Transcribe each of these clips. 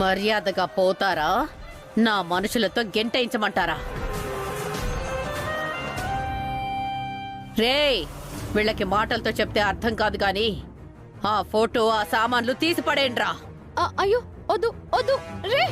మర్యాదగా పోతారా నా మనుషులతో గెంటయించమంటారా? రేయ్, వీళ్ళకి మాటలతో చెప్తే అర్థం కాదు గాని ఆ ఫోటో ఆ సామాన్లు తీసి పడేయండ్రా. అయ్యో వద్దు వద్దు రే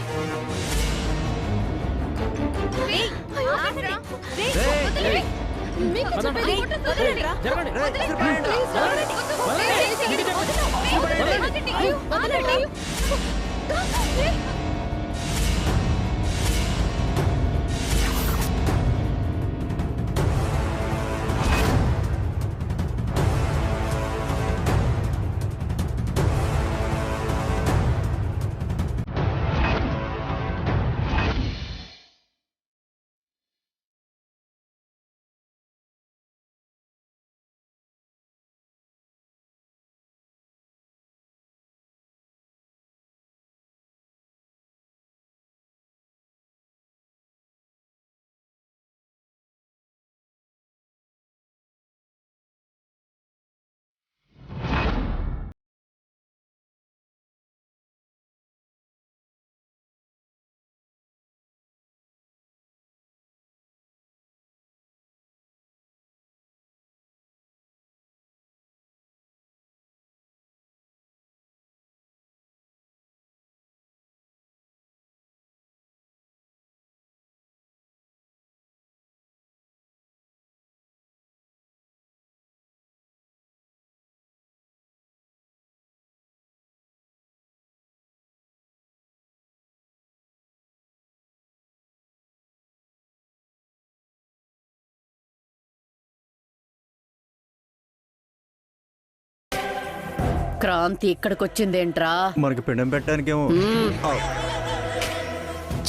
క్రాంతి ఇక్కడికొచ్చిందేంట్రా? మనకి పిండం పెట్టడానికేమో.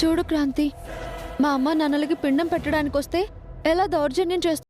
చూడు క్రాంతి, మా అమ్మ నాన్నలకి పిండం పెట్టడానికి వస్తే ఎలా దౌర్జన్యం చేస్తా.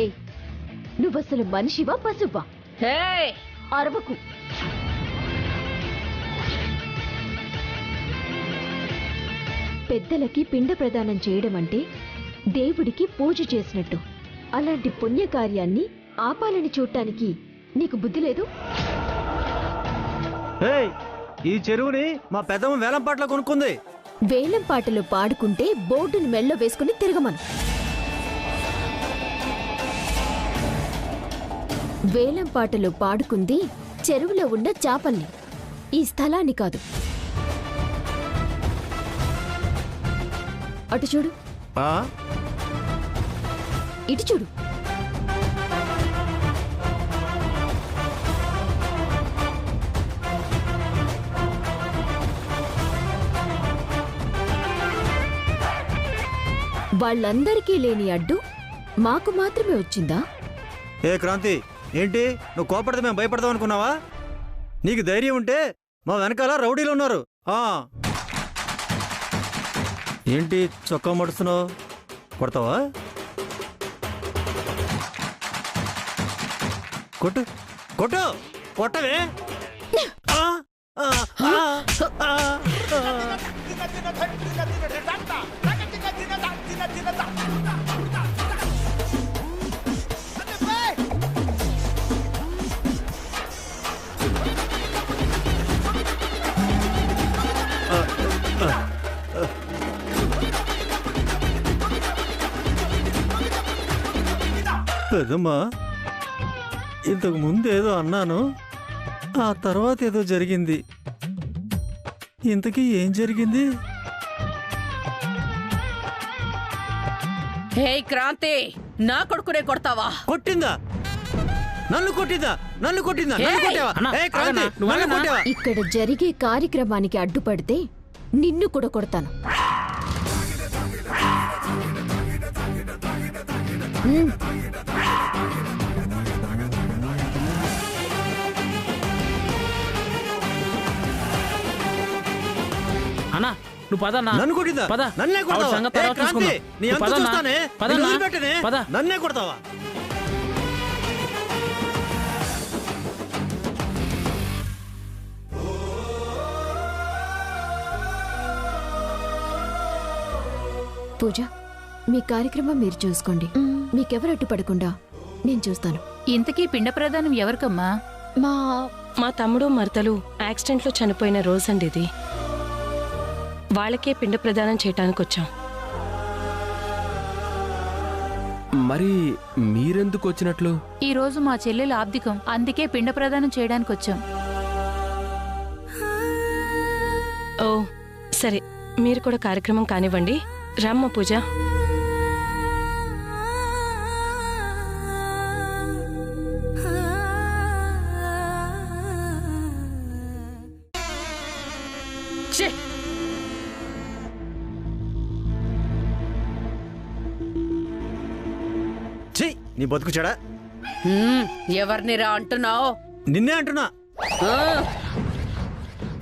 ఏయ్, నువ్వసలు మనిషివా పశువా? హే, అరవకు. పెద్దలకి పిండ ప్రదానం చేయడం అంటే దేవుడికి పూజ చేసినట్టు. అలాంటి పుణ్యకార్యాన్ని ఆపాలని చూడటానికి నీకు బుద్ధి లేదు? ఈ చెరువుని మా పెద్దమ్మ వేలం పాటలో కొనుక్కుంది. వేలం పాటలు పాడుకుంటే బోర్డుని మెళ్ళో వేసుకుని తిరగమను. వేలం పాటలు పాడుకుంది చెరువులో ఉన్న చాపల్ని, ఈ స్థలాన్ని కాదు. అటు చూడు, ఇటు చూడు. వాళ్ళందరికీ లేని అడ్డు మాకు మాత్రమే వచ్చిందా? ఏ క్రాంతి, ఏంటి నువ్వు కోపడితే మేము భయపడతాం అనుకున్నావా? నీకు ధైర్యం ఉంటే మా వెనకాల రౌడీలు ఉన్నారు. ఏంటి చొక్కా మడుస్తున్నావు? కొడతావా? కొట్టు కొట్టు కొట్టవే. పెద్దమ్మా, ఇంతకు ముందు ఏదో అన్నాను, ఆ తర్వాత ఏదో జరిగింది. ఇంతకీ ఏం జరిగింది? హే క్రాంతి, నా కొడుకునే కొడతావా? కొట్టిందా? నన్ను కొట్టిందా? నన్ను కొట్టిందా? ఏయ్! నన్ను కొట్టావా? ఏయ్ క్రాంతి, నన్ను కొట్టావా? ఇక్కడ జరిగే కార్యక్రమానికి అడ్డుపడితే నిన్ను కూడా కొడతాను. అన్నా నువ్వు పదన్నా. నన్ను కొట్టిందా? పద. నన్నే కొడతావా? ఆవిడ సంగతి ఏ తర్వాత క్రాంతి, చూసుకుందాం. నీ నువ్వు అంతు పదన్నా. చూస్తానే. పదన్నా. నిన్ను వదిలిపెట్టనే. పద. నన్నే కొడతావా? పూజ, మీ కార్యక్రమం మీరు చూసుకోండి. మీకెవరు అడ్డుపడకుండా నేను చూస్తాను. ఇంతకీ పిండ ప్రదానం ఎవరికమ్మా? మా తమ్ముడు మరదలు యాక్సిడెంట్లో చనిపోయిన రోజండి ఇది. వాళ్ళకే పిండ ప్రదానం చేయటానికి వచ్చాం. మరి మీరెందుకు వచ్చినట్లు? ఈ రోజు మా చెల్లెలు ఆబ్దికం, అందుకే పిండ ప్రదానం చేయడానికి వచ్చాం. ఓ సరే, మీరు కూడా కార్యక్రమం కానివ్వండి. రామ్మ పూజ. ఛే! ఛీ, నీ బతుకు చెడా. ఎవరినిరా అంటున్నావు? నిన్నే అంటున్నా.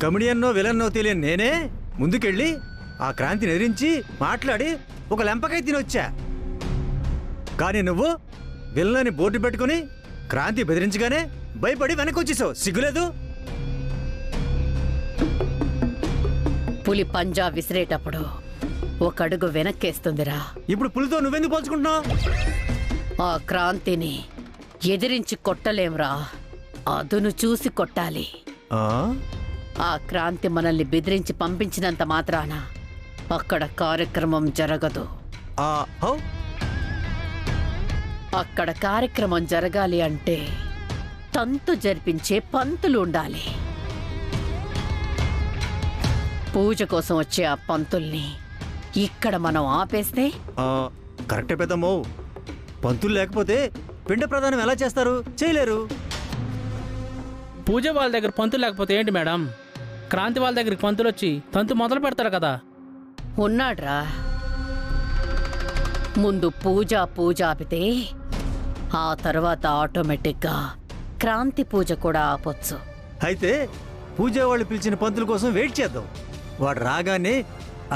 కమెడియన్నో విలన్నో తెలియని నేనే ముందుకెళ్ళి ఆ క్రాంతిని ఎదిరించి మాట్లాడి ఒక లెంపకాయ తినొచ్చా. కానీ నువ్వు విలన్ని బోర్డు పెట్టుకుని క్రాంతి బెదిరించగానే భయపడి వెనక్కి వచ్చేసావు. సిగ్గులేదు? పులి పంజా విసిరేటప్పుడు ఒక అడుగు వెనక్కేస్తుందిరా. ఇప్పుడు పులితో నువ్వెందుకు పోల్చుకుంటున్నావు? ఆ క్రాంతిని ఎదిరించి కొట్టలేంరా, అదును చూసి కొట్టాలి. ఆ? ఆ క్రాంతి మనల్ని బెదిరించి పంపించినంత మాత్రాన అక్కడ కార్యక్రమం జరగదు. హౌ? అక్కడ కార్యక్రమం జరగాలి అంటే తంతు జరిపించే పంతులు ఉండాలి. పూజ కోసం వచ్చే ఆ పంతుల్ని ఇక్కడ మనం ఆపేస్తే కరెక్టే పెద్దమ్మో. పంతులు లేకపోతే పిండ ప్రదానం ఎలా చేస్తారు? చేయలేరు. పూజ వాళ్ళ దగ్గర పంతులు లేకపోతే ఏంటి మేడం? క్రాంతి వాళ్ళ దగ్గరికి పంతులు వచ్చి తంతు మొదలు పెడతారు కదా. ఉన్నాడ్రా. ముందు పూజ ఆపితే ఆ తర్వాత ఆటోమేటిక్గా క్రాంతి పూజ కూడా ఆపొచ్చు. అయితే పూజ వాళ్ళు పిలిచిన పంతుల కోసం వెయిట్ చేద్దాం. వాడు రాగానే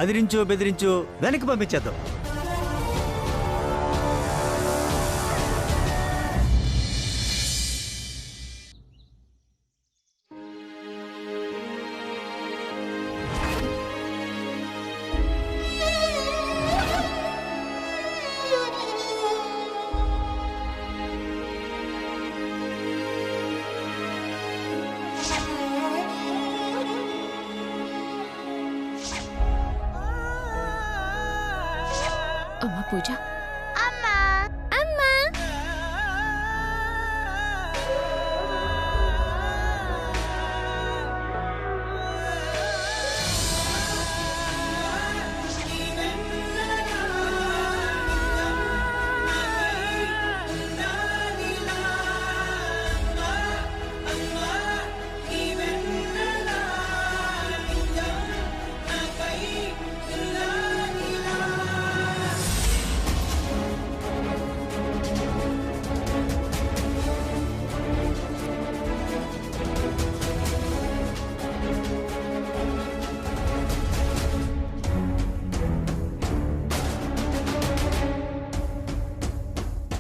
అదిరించో బెదిరించో వెనక్కి పంపించేద్దాం. అమ్మ పూజ,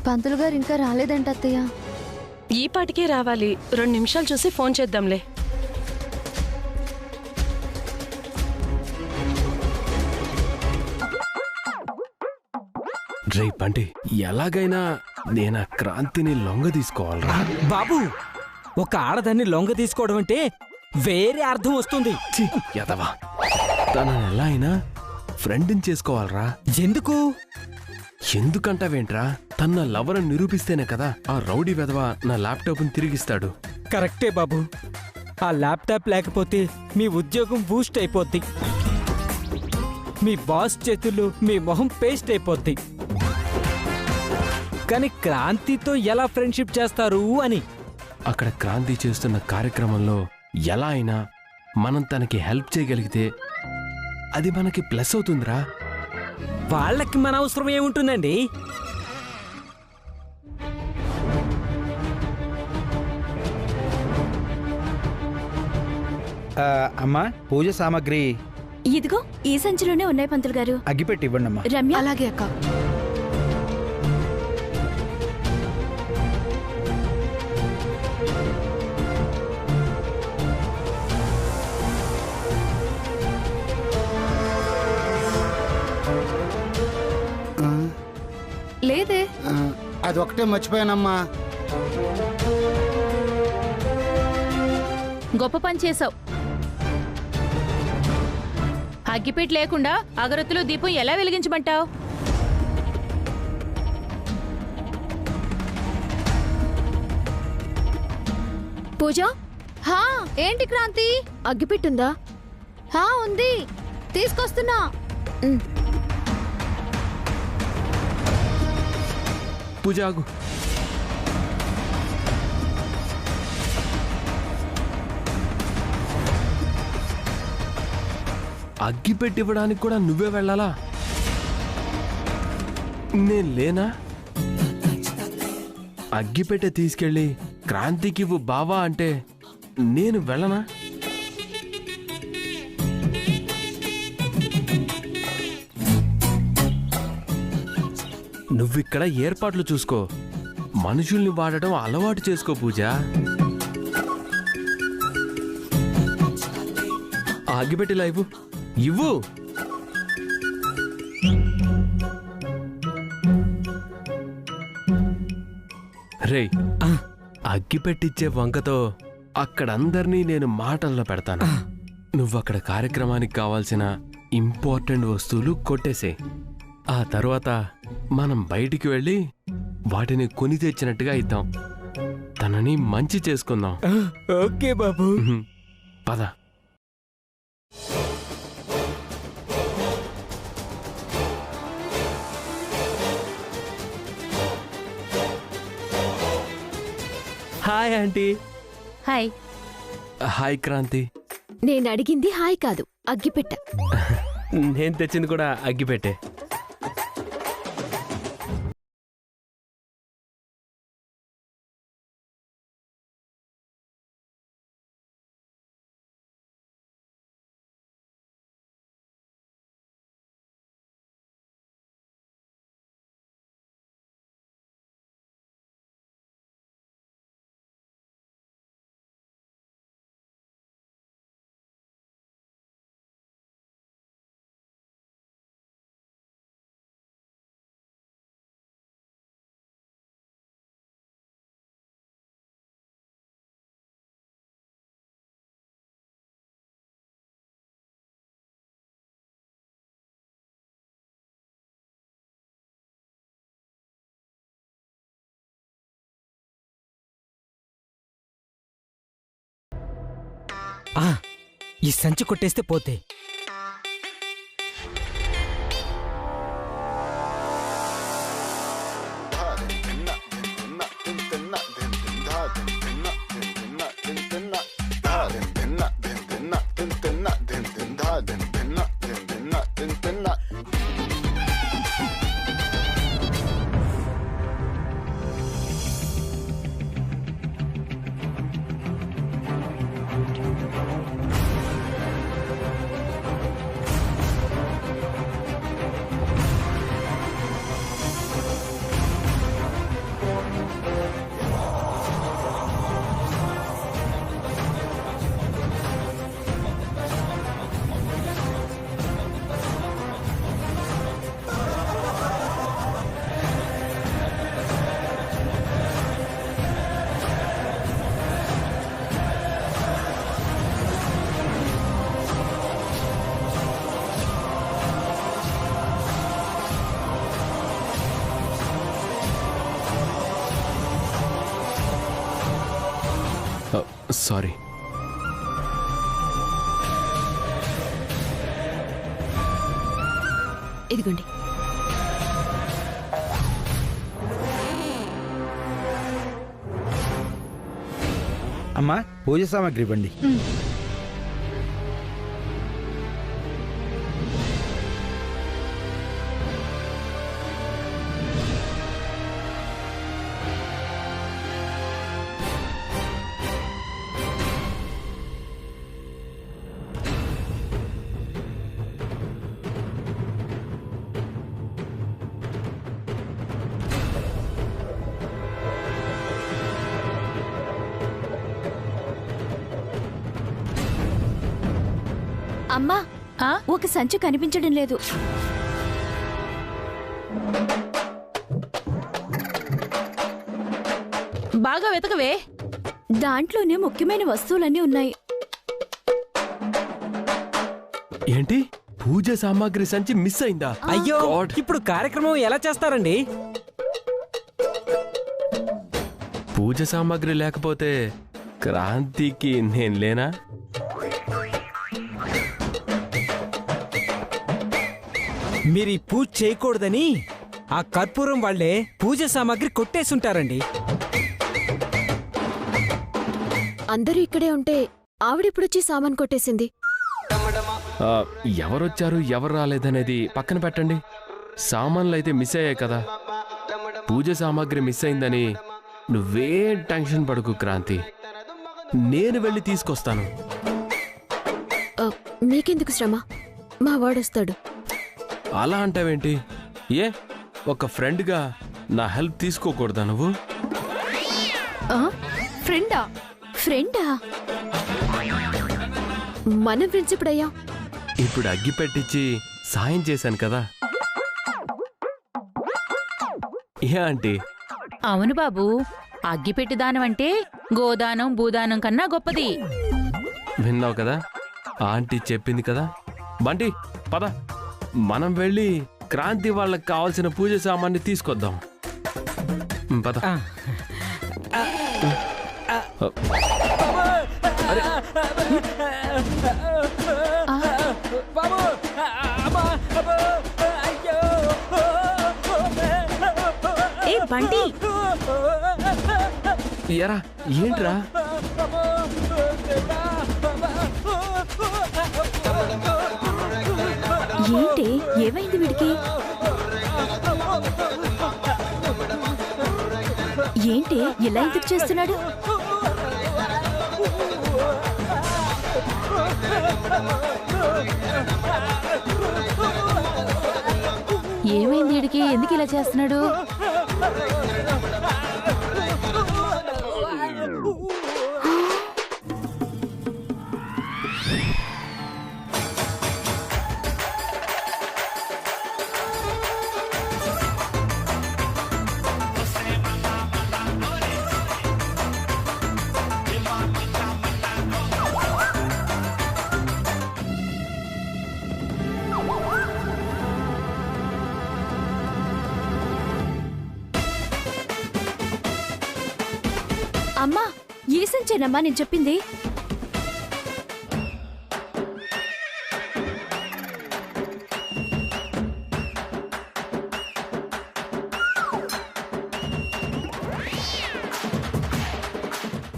పంతులు గారు ఇంకా రాలేదంట అత్తయ్య. ఈ పాటికే రావాలి. 2 నిమిషాలు చూసి ఫోన్ చేద్దాంలే. రే బంటి, ఎలాగైనా నేను ఆ క్రాంతిని లొంగ తీసుకోవాలరా. బాబు, ఒక ఆడదాన్ని లొంగ తీసుకోవడం అంటే వేరే అర్థం వస్తుంది. ఎదవా, తనని ఎలా అయినా ఫ్రెండ్ని చేసుకోవాలరా. ఎందుకు? ఎందుకంటావేంట్రా? తన లవర్ నిరూపిస్తేనే కదా ఆ రౌడీ వెధవ నా ల్యాప్టాప్ని తిరిగిస్తాడు. కరెక్టే బాబు. ఆ ల్యాప్టాప్ లేకపోతే మీ ఉద్యోగం బూస్ట్ అయిపోద్ది. మీ బాస్ చేతుల్లో మీ మొహం పేస్ట్ అయిపోద్ది. కానీ క్రాంతితో ఎలా ఫ్రెండ్షిప్ చేస్తారు అని. అక్కడ క్రాంతి చేస్తున్న కార్యక్రమంలో ఎలా అయినా మనం తనకి హెల్ప్ చేయగలిగితే అది మనకి ప్లస్ అవుతుందిరా. వాళ్ళకి మన అవసరం ఏముంటుందండి? అమ్మా, పూజ సామాగ్రి ఇదిగో ఈ సంచిలోనే ఉన్నాయి పంతులు గారు. అగ్గిపెట్టి ఇవ్వండి అమ్మా. రమ్య, అలాగే అక్క. లేదే. అది ఒకటే మర్చిపోయానమ్మా. గొప్ప పని చేసావు. అగ్గిపెట్టి లేకుండా అగరత్తులో దీపం ఎలా వెలిగించమంటావు? పూజ, హా ఏంటి క్రాంతి? అగ్గిపెట్టుందా? హా ఉంది, తీసుకొస్తున్నా. పూజ ఆగు. అగ్గి పెట్టివ్వడానికి కూడా నువ్వే వెళ్ళాలా? నేను లేనా? అగ్గిపెట్టె తీసుకెళ్ళి క్రాంతికి బావా అంటే నేను వెళ్ళనా? నువ్విక్కడ ఏర్పాట్లు చూసుకో, మనుషుల్ని వాడటం అలవాటు చేసుకో పూజ. అగ్గిపెట్టెలా ఇవ్వు, ఇవ్వు. రే, అగ్గిపెట్టిచ్చే వంకతో అక్కడందర్నీ నేను మాటల్లో పెడతాను. నువ్వక్కడ కార్యక్రమానికి కావాల్సిన ఇంపార్టెంట్ వస్తువులు కొట్టేసే. ఆ తర్వాత మనం బయటికి వెళ్ళి వాటిని కొని తెచ్చినట్టుగా ఇద్దాం. తనని మంచి చేసుకుందాం. ఓకే బాబు. పద. Hi aunty. Hi. Hi Kranti. నేను అడిగింది హాయ్ కాదు, అగ్గిపెట్ట. నేను తెచ్చింది కూడా అగ్గిపెట్టే. ఈ సంచి కొట్టేస్తే పోతే. సారీ. ఇదిగోండి. అమ్మా, పూజ సామాగ్రి ఇవ్వండి. అమ్మా ఆ? ఒక సంచి కనిపించడం లేదు. బాగా వెతకవే. దాంట్లోనే ముఖ్యమైన వస్తువులన్నీ ఉన్నాయి. ఏంటి పూజ సామాగ్రి సంచి మిస్ అయిందా? అయ్యో God. ఇప్పుడు కార్యక్రమం ఎలా చేస్తారండి? పూజ సామాగ్రి లేకపోతే క్రాంతికి నేను లేనా? మీరు ఈ పూజ చేయకూడదని ఆ కర్పూరం వాళ్లే పూజ సామాగ్రి కొట్టేసుంటారండి. అందరూ ఇక్కడే ఉంటే ఆవిడెప్పుడొచ్చి సామాన్ కొట్టేసింది? ఆ, ఎవరొచ్చారు ఎవరు రాలేదనేది పక్కన పెట్టండి. సామాన్లు అయితే మిస్ అయ్యాయి కదా. పూజ సామాగ్రి మిస్ అయిందని నువ్వేం టెన్షన్ పడకు క్రాంతి, నేను వెళ్ళి తీసుకొస్తాను. మీకెందుకు శ్రమ, మా వాడొస్తాడు. అలా అంటావేంటి? ఏ ఒక ఫ్రెండ్గా నా హెల్ప్ తీసుకోకూడదా నువ్వు? ఫ్రెండా? ఫ్రెండా? మనం ఫ్రెండ్స్ ఇప్పుడయ్యా. ఇప్పుడు అగ్గి పెట్టించి సాయం చేశాను కదా. ఏ ఆంటీ? అవును బాబు, అగ్గిపెట్టి దానం అంటే గోదానం భూదానం కన్నా గొప్పది. విన్నావు కదా, ఆంటీ చెప్పింది కదా. బంటి పద, మనం వెళ్ళి క్రాంతి వాళ్ళకి కావాల్సిన పూజ సామాన్ని తీసుకొద్దాం. పద. ఏ బంటి, ఎరా ఏంట్రా? ఏంటి, ఏమైంది వీడికి? ఏంటి ఇలా ఎందుకు చేస్తున్నాడు? ఏమైంది వీడికి? ఎందుకు ఇలా చేస్తున్నాడు? అమ్మా, ఏ సంచేనమ్మా నేను చెప్పింది?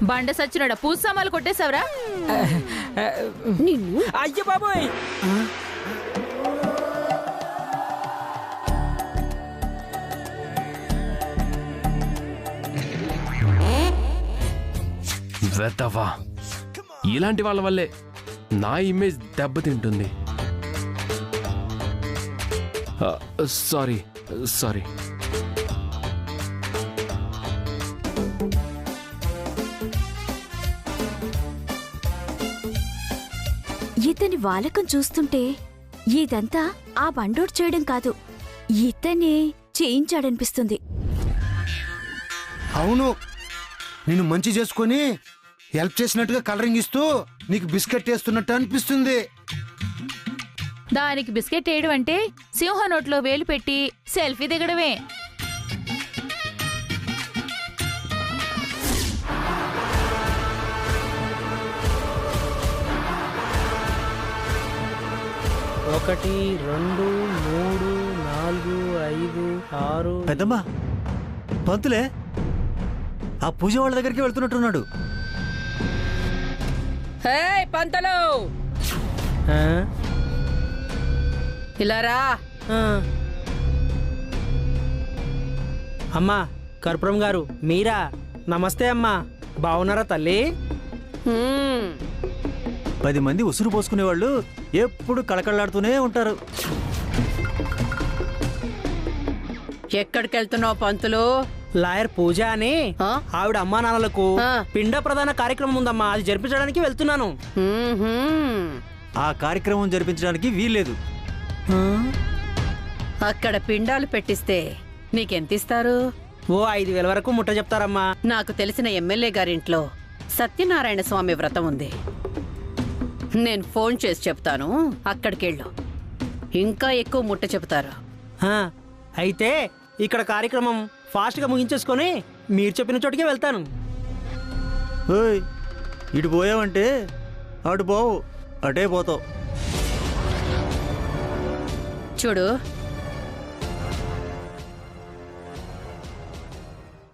బండ సచ్చినోడా, పూజ సామాన్లు కొట్టేశావరా? నిన్ను అయ్య బాబోయ్! వెతవా, ఇలాంటి వాళ్ళ వల్లే నా ఇమేజ్ దెబ్బతింటుంది. Sorry sorry. ఇతని వాలకం చూస్తుంటే ఇదంతా ఆ బండోడు చేయడం కాదు, ఇతనే చేయించాడనిపిస్తుంది. అవును, నిన్ను మంచి చేసుకొని హెల్ప్ చేసినట్టుగా కలరింగ్ ఇస్తూ నీకు బిస్కెట్ వేస్తున్నట్టు అనిపిస్తుంది. దానికి బిస్కెట్ వేయడం అంటే సింహ నోట్లో వేలు పెట్టి సెల్ఫీ దిగడమే. ఒకటి 2 3 4 5 6. పెద్దమ్మా, పంతులే ఆ పూజ వాళ్ళ దగ్గరికి వెళ్తున్నట్టున్నాడు. హే పంతలు, ఇలా రా. అమ్మా కర్పూరం గారు, మీరా? నమస్తే అమ్మా, బాగున్నారా తల్లి? 10 మంది ఉసురు పోసుకునేవాళ్ళు ఎప్పుడు కళకళలాడుతూనే ఉంటారు. ఎక్కడికి వెళ్తున్నావు పంతులు? లాయర్ పూజ అని ఆవిడ అమ్మా నాన్నలకు పిండ ప్రధాన కార్యక్రమం ఉందమ్మా, అది జరిపించడానికి వెళ్తున్నాను. ఆ కార్యక్రమం జరిపించడానికి వీల్లేదు. అక్కడ పిండాలు పెట్టిస్తే నీకెంతిస్తారు? ఓ 5,000 వరకు ముట్ట చెప్తారమ్మా. నాకు తెలిసిన ఎమ్మెల్యే గారింట్లో సత్యనారాయణ స్వామి వ్రతం ఉంది. నేను ఫోన్ చేసి చెప్తాను, అక్కడికెళ్ళు. ఇంకా ఎక్కువ ముట్ట చెప్తారు. అయితే ఇక్కడ కార్యక్రమం ఫాస్ట్గా ముగించేసుకొని మీరు చెప్పిన చోటికే వెళ్తాను. ఓయ్, ఇటు పోయావంటే అటు పోవు, అటే పోతావు. చూడు,